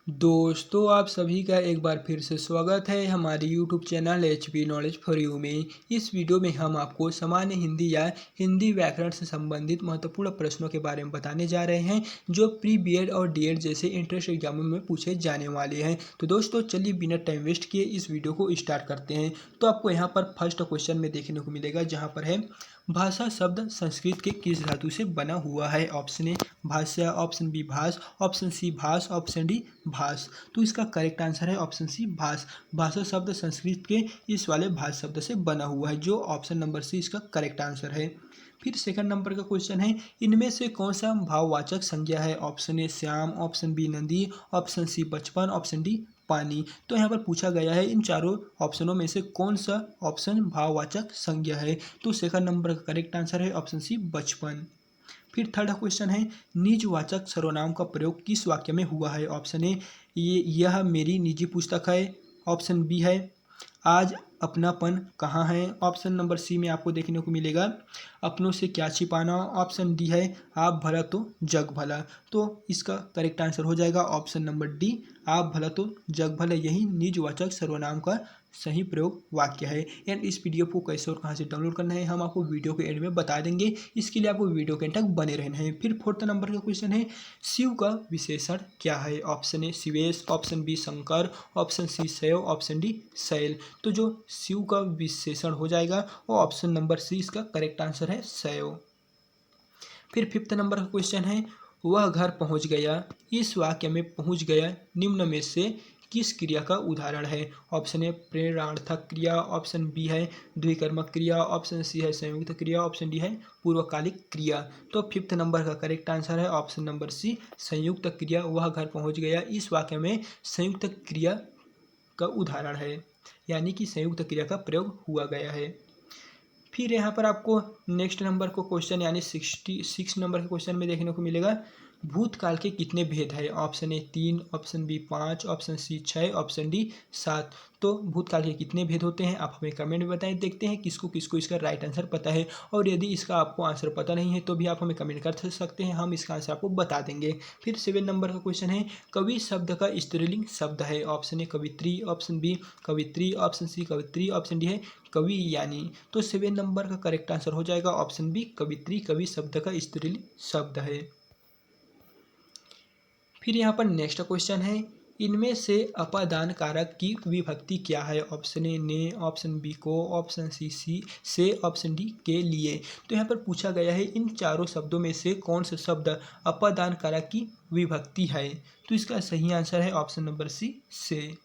दोस्तों आप सभी का एक बार फिर से स्वागत है हमारे YouTube channel HP knowledge for you में। इस वीडियो में हम आपको सामान्य हिंदी या हिंदी व्याकरण से संबंधित महत्वपूर्ण प्रश्नों के बारे में बताने जा रहे हैं जो प्री बीएड और डीएड जैसे इंट्रेंस एग्जामों में पूछे जाने वाले हैं। तो दोस्तों चलिए बिना टाइम वेस्ट किए इस वीडियो को स्टार्ट करते हैं। तो आपको यहाँ पर फर्स्ट क्वेश्चन में देखने को मिलेगा जहाँ पर है भाषा शब्द संस्कृत के किस धातु से बना हुआ है। ऑप्शन ए भाष्य, ऑप्शन बी भाष, ऑप्शन सी भाष, ऑप्शन डी भाष। तो इसका करेक्ट आंसर है ऑप्शन सी भाष। भाषा शब्द संस्कृत के इस वाले भाष शब्द से बना हुआ है, जो ऑप्शन नंबर सी इसका करेक्ट आंसर है। फिर सेकंड नंबर का क्वेश्चन है इनमें से कौन सा भाववाचक संज्ञा है। Option A Shyam, option B नदी, ऑप्शन सी बचपन, ऑप्शन डी पानी। तो यहाँ पर पूछा गया है इन चारों ऑप्शनों में से कौन सा ऑप्शन भाववाचक संज्ञा है। तो सेकंड नंबर का करेक्ट आंसर है ऑप्शन सी बचपन। फिर थर्ड क्वेश्चन है निजवाचक सर्वनाम का प्रयोग किस वाक्य में हुआ है। ऑप्शन ए यह मेरी निजी पुस्तक है, ऑप्शन बी है आज अपनापन कहाँ है, ऑप्शन नंबर सी में आपको देखने को मिलेगा अपनों से क्या छिपाना, ऑप्शन डी है आप भला तो जग भला। तो इसका करेक्ट आंसर हो जाएगा ऑप्शन नंबर डी आप भला तो जग भला। यही निजवाचक सर्वनाम का सही प्रयोग वाक्य है। एंड इस पीडीएफ को कैसे और कहाँ से डाउनलोड करना है हम आपको वीडियो के एंड में बता देंगे, इसके लिए आपको वीडियो के एंड तक बने रहना है। फिर फोर्थ नंबर का क्वेश्चन है शिव का विशेषण क्या है। Option A Shivesh, option B Shankar, option C शैव, ऑप्शन डी शैल। तो जो शिव का विशेषण हो जाएगा वो ऑप्शन नंबर सी इसका करेक्ट आंसर है शैव। फिर फिफ्थ नंबर का क्वेश्चन है वह घर पहुंच गया, इस वाक्य में पहुंच गया निम्न में से किस क्रिया का उदाहरण है। ऑप्शन ए प्रेरणार्थक क्रिया, ऑप्शन बी है द्विकर्मक क्रिया, ऑप्शन सी है संयुक्त क्रिया, ऑप्शन डी है पूर्वकालिक क्रिया। तो फिफ्थ नंबर का करेक्ट आंसर है ऑप्शन नंबर सी संयुक्त क्रिया। वह घर पहुंच गया इस वाक्य में संयुक्त क्रिया का उदाहरण है, यानी कि संयुक्त क्रिया का प्रयोग हुआ गया है। फिर यहाँ पर आपको नेक्स्ट नंबर को क्वेश्चन यानी 66 नंबर के क्वेश्चन में देखने को मिलेगा भूतकाल के कितने भेद है। Option A 3, option B 5, option C 6, option D 7। तो भूतकाल के कितने भेद होते हैं आप हमें कमेंट में बताएं, देखते हैं किसको किसको इसका राइट आंसर पता है। और यदि इसका आपको आंसर पता नहीं है तो भी आप हमें कमेंट कर सकते हैं, हम इसका आंसर आपको बता देंगे। फिर 7 नंबर का क्वेश्चन है कवि शब्द का स्त्रीलिंग शब्द है। ऑप्शन ए कवित्री, ऑप्शन बी कवित्री, ऑप्शन सी कवित्री, ऑप्शन डी है कवि यानी। तो 7 नंबर का करेक्ट आंसर हो जाएगा ऑप्शन बी कवित्री कवि शब्द का स्त्रीलिंग शब्द है। फिर यहाँ पर नेक्स्ट क्वेश्चन है इनमें से अपादान कारक की विभक्ति क्या है। ऑप्शन ए ने, ऑप्शन बी को, ऑप्शन सी से, ऑप्शन डी के लिए। तो यहाँ पर पूछा गया है इन चारों शब्दों में से कौन सा शब्द अपादान कारक की विभक्ति है। तो इसका सही आंसर है ऑप्शन नंबर सी से।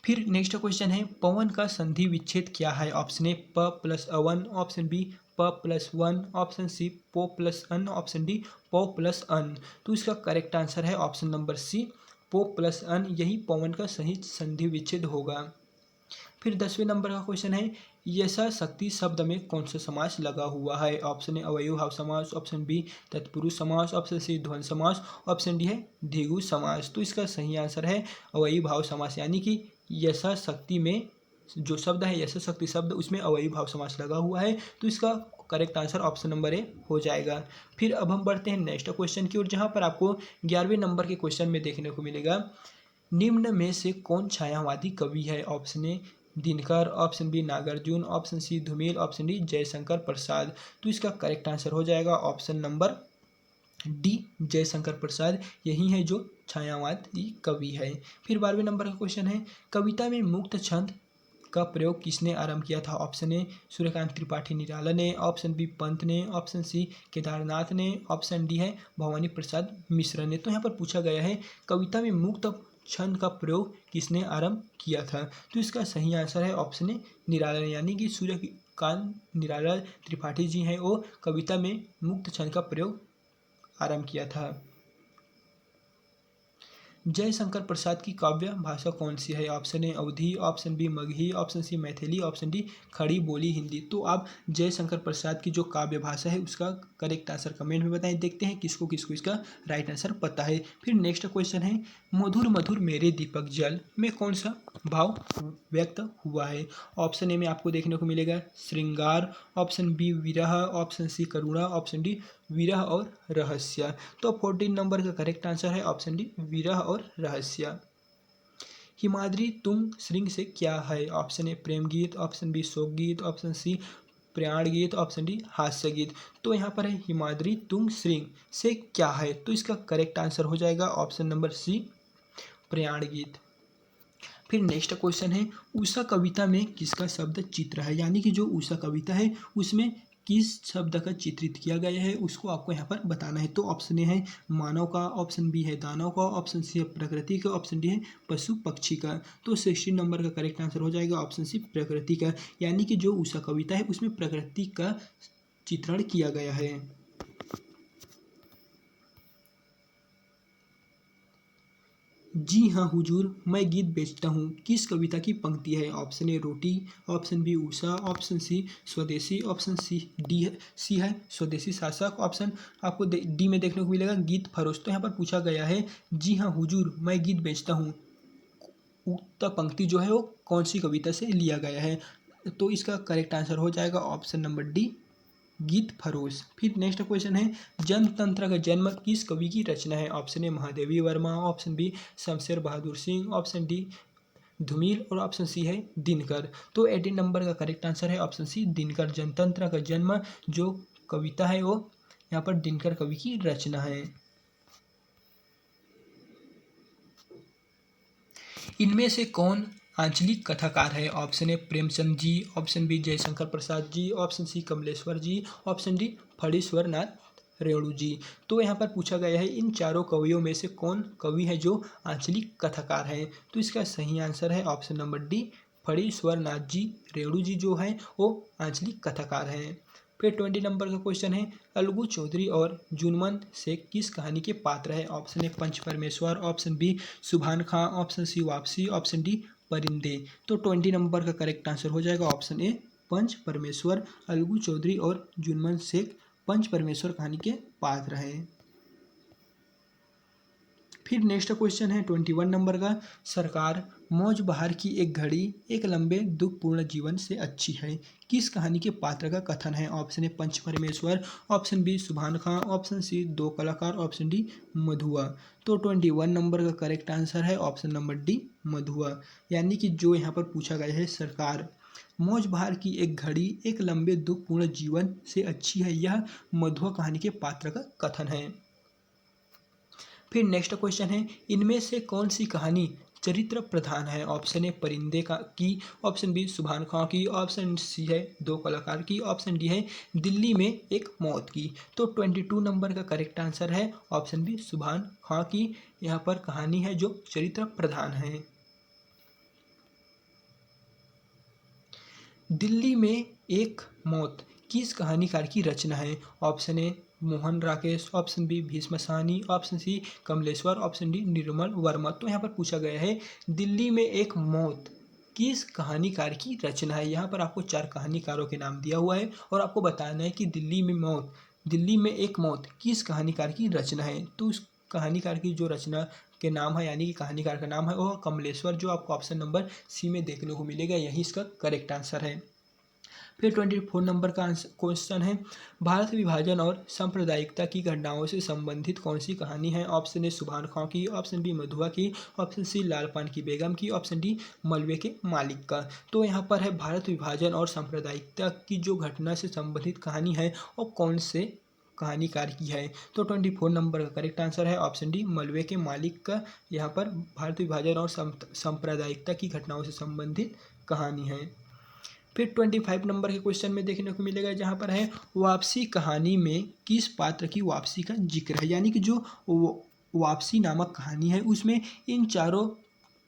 फिर नेक्स्ट क्वेश्चन है पवन का संधि विच्छेद क्या है। ऑप्शन ए प प्लस अवन, ऑप्शन बी प प्लस वन, ऑप्शन सी पो प्लस अन, ऑप्शन डी पो प्लस अन। तो इसका करेक्ट आंसर है ऑप्शन नंबर सी पो प्लस अन, यही पवन का सही संधि विच्छेद होगा। फिर 10वें नंबर का क्वेश्चन है यशा शक्ति शब्द में कौन सा समास लगा हुआ है। ऑप्शन ए अवयव भाव समास, ऑप्शन बी तत्पुरुष समास, ऑप्शन सी द्वंद्व समास, ऑप्शन डी है द्विगु समास। तो इसका सही आंसर है अवयव भाव समास, यानी कि यशा शक्ति में जो शब्द है यशा शक्ति शब्द उसमें अवयव भाव समास लगा हुआ है। तो इसका correct answer option number A हो जाएगा। फिर अब हम बढ़ते हैं नेक्स्ट क्वेश्चन की ओर, जहाँ पर आपको 11वें नंबर के क्वेश्चन में देखने को मिलेगा निम्न में से कौन छायावादी कवि है। Option A Dinkar, option B Nagarjun, option C Dhoomil, option D Jaishankar Prasad. तो इसका करेक्ट आंसर हो जाएगा option number D Jaishankar Prasad, यही है जो छायावादी कवि है। फिर 12वें नंबर का क्वेश्चन है कविता में मुक्त छंद का प्रयोग किसने आरंभ किया था। ऑप्शन ए सूर्यकांत त्रिपाठी निराला ने, ऑप्शन बी पंत ने, ऑप्शन सी केदारनाथ ने, ऑप्शन डी है भवानी प्रसाद मिश्र ने। तो यहाँ पर पूछा गया है कविता में मुक्त छंद का प्रयोग किसने आरंभ किया था। तो इसका सही आंसर है ऑप्शन ए निराला ने, यानी कि सूर्यकांत निराला त्रिपाठी जी हैं वो कविता में मुक्त छंद का प्रयोग आरंभ किया था। जयशंकर प्रसाद की काव्य भाषा कौन सी है। Option A Awadhi, option B Magahi, option C Maithili, option D Khari Boli Hindi. तो आप जयशंकर प्रसाद की जो काव्य भाषा है उसका करेक्ट आंसर कमेंट में बताएं, देखते हैं किसको किसको इसका राइट आंसर पता है। फिर नेक्स्ट क्वेश्चन है मधुर मधुर मेरे दीपक जल में कौन सा भाव व्यक्त हुआ है। ऑप्शन ए में आपको देखने को मिलेगा श्रृंगार, ऑप्शन बी विरह, ऑप्शन सी करुणा, ऑप्शन डी विरह और रहस्य। तो 14 नंबर का करेक्ट आंसर है ऑप्शन डी, विरह और रहस्य। हिमाद्री तुंग श्रृंग से क्या है? ऑप्शन ए प्रेम गीत, ऑप्शन बी शोक गीत, ऑप्शन सी प्रयाण गीत, ऑप्शन डी हास्य गीत। तो यहाँ पर है हिमाद्री तुंग श्रृंग से क्या है, तो इसका करेक्ट आंसर हो जाएगा ऑप्शन नंबर सी, प्रयाण गीत। फिर नेक्स्ट क्वेश्चन है, उषा कविता में किसका शब्द चित्र है? यानी कि जो उषा कविता है उसमें किस शब्द का चित्रित किया गया है उसको आपको यहाँ पर बताना है। तो ऑप्शन ए है मानव का, ऑप्शन बी है दानव का, ऑप्शन सी है प्रकृति का, ऑप्शन डी है पशु पक्षी का। तो 16 नंबर का करेक्ट आंसर हो जाएगा ऑप्शन सी, प्रकृति का। यानी कि जो उषा कविता है उसमें प्रकृति का चित्रण किया गया है। जी हाँ हुजूर, मैं गीत बेचता हूँ किस कविता की पंक्ति है? ऑप्शन ए रोटी, option B Usha, option C स्वदेशी, ऑप्शन सी है स्वदेशी शासक, ऑप्शन आपको डी में देखने को मिलेगा गीत फरोश। तो यहाँ पर पूछा गया है जी हाँ हुजूर, मैं गीत बेचता हूँ, उक्त पंक्ति जो है वो कौन सी कविता से लिया गया है? तो इसका करेक्ट आंसर हो जाएगा ऑप्शन नंबर डी, गीत फरोश। फिर नेक्स्ट क्वेश्चन है, जनतंत्र का जन्म किस कवि की रचना है? Option A Mahadevi Varma, option B Shamsher Bahadur Singh, option D Dhumil और ऑप्शन सी है दिनकर। तो 18 नंबर का करेक्ट आंसर है ऑप्शन सी, दिनकर। जनतंत्र का जन्म जो कविता है वो यहाँ पर दिनकर कवि की रचना है। इनमें से कौन आंचलिक कथाकार है? Option A Premchand ji, option B Jaishankar Prasad ji, option C Kamleshwar ji, option D Phanishwar Nath Renu ji. तो यहाँ पर पूछा गया है इन चारों कवियों में से कौन कवि है जो आंचलिक कथाकार है? तो इसका सही आंसर है option number D, Phanishwar Nath ji Renu जी जो है वो आंचलिक कथाकार हैं। फिर 20 नंबर का क्वेश्चन है, अलगू चौधरी और जुनमन शेख किस कहानी के पात्र है? ऑप्शन ए पंच परमेश्वर, ऑप्शन बी सुभान खां, ऑप्शन सी वापसी, ऑप्शन डी परिंदे। तो 20 नंबर का करेक्ट आंसर हो जाएगा ऑप्शन ए, पंच परमेश्वर। अलगू चौधरी और जुनमन शेख पंच परमेश्वर कहानी के पात्र हैं। फिर नेक्स्ट क्वेश्चन है 21 नंबर का, सरकार मौज बहार की एक घड़ी एक लंबे दुखपूर्ण जीवन से अच्छी है किस कहानी के पात्र का कथन है? ऑप्शन ए पंच परमेश्वर, ऑप्शन बी सुभान खां, ऑप्शन सी दो कलाकार, ऑप्शन डी मधुआ। तो 21 नंबर का करेक्ट आंसर है ऑप्शन नंबर डी, मधुआ। यानी कि जो यहाँ पर पूछा गया है सरकार मौज बहार की एक घड़ी एक लंबे दुखपूर्ण जीवन से अच्छी है, यह मधुआ कहानी के पात्र का कथन है। फिर नेक्स्ट क्वेश्चन है, इनमें से कौन सी कहानी चरित्र प्रधान है? ऑप्शन ए परिंदे का की, ऑप्शन बी सुभान खां की, ऑप्शन सी है दो कलाकार की, ऑप्शन डी है दिल्ली में एक मौत की। तो 22 नंबर का करेक्ट आंसर है ऑप्शन बी, सुभान खां की यहाँ पर कहानी है जो चरित्र प्रधान है। दिल्ली में एक मौत किस कहानीकार की रचना है? Option A Mohan Rakesh, option B Bhisham Sahni, option C Kamleshwar, option D Nirmal Verma. तो यहाँ पर पूछा गया है दिल्ली में एक मौत किस कहानीकार की रचना है? यहाँ पर आपको 4 कहानीकारों के नाम दिया हुआ है और आपको बताना है कि दिल्ली में एक मौत किस कहानीकार की रचना है। तो उस कहानीकार की जो रचना के नाम है यानी कि कहानीकार का नाम है वो कमलेश्वर, जो आपको ऑप्शन नंबर सी में देखने को मिलेगा, यही इसका करेक्ट आंसर है। फिर 24 नंबर का क्वेश्चन है, भारत विभाजन और सांप्रदायिकता की घटनाओं से संबंधित कौन सी कहानी है? ऑप्शन ए सुभान खां की, ऑप्शन बी मधुआ की, ऑप्शन सी लाल पान की बेगम की, ऑप्शन डी मलबे के मालिक का। तो यहाँ पर है भारत विभाजन और सांप्रदायिकता की जो घटना से संबंधित कहानी है वो कौन से कहानीकार की है? तो 24 नंबर का करेक्ट आंसर है ऑप्शन डी, मलबे के मालिक का यहाँ पर भारत विभाजन और सांप्रदायिकता की घटनाओं से संबंधित कहानी है। फिर 25 नंबर के क्वेश्चन में देखने को मिलेगा जहाँ पर है वापसी कहानी में किस पात्र की वापसी का जिक्र है? यानी कि जो वापसी नामक कहानी है उसमें इन चारों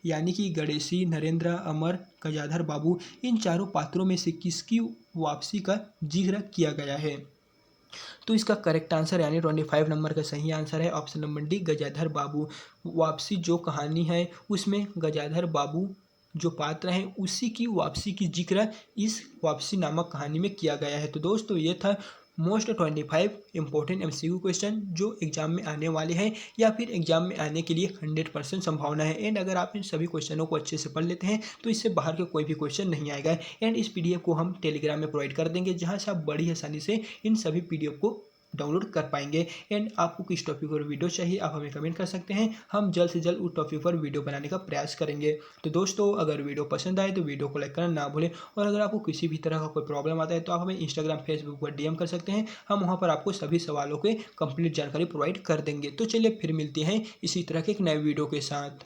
यानी कि गणेशी, नरेंद्र, अमर, गजाधर बाबू, इन चारों पात्रों में से किसकी वापसी का जिक्र किया गया है? तो इसका करेक्ट आंसर यानी 25 नंबर का सही आंसर है ऑप्शन नंबर डी, गजाधर बाबू। वापसी जो कहानी है उसमें गजाधर बाबू जो पात्र हैं उसी की वापसी की जिक्र इस वापसी नामक कहानी में किया गया है। तो दोस्तों ये था मोस्ट 25 इंपॉर्टेंट MCQ क्वेश्चन जो एग्जाम में आने वाले हैं या फिर एग्जाम में आने के लिए 100% संभावना है। एंड अगर आप इन सभी क्वेश्चनों को अच्छे से पढ़ लेते हैं तो इससे बाहर के कोई भी क्वेश्चन नहीं आएगा। एंड इस PDF को हम टेलीग्राम में प्रोवाइड कर देंगे जहां से आप बड़ी आसानी से इन सभी PDF को डाउनलोड कर पाएंगे। एंड आपको किस टॉपिक पर वीडियो चाहिए आप हमें कमेंट कर सकते हैं, हम जल्द से जल्द उस टॉपिक पर वीडियो बनाने का प्रयास करेंगे। तो दोस्तों, अगर वीडियो पसंद आए तो वीडियो को लाइक करना ना भूलें, और अगर आपको किसी भी तरह का कोई प्रॉब्लम आता है तो आप हमें इंस्टाग्राम फेसबुक पर डीएम कर सकते हैं, हम वहाँ पर आपको सभी सवालों के कंप्लीट जानकारी प्रोवाइड कर देंगे। तो चलिए फिर मिलते हैं इसी तरह के एक नए वीडियो के साथ।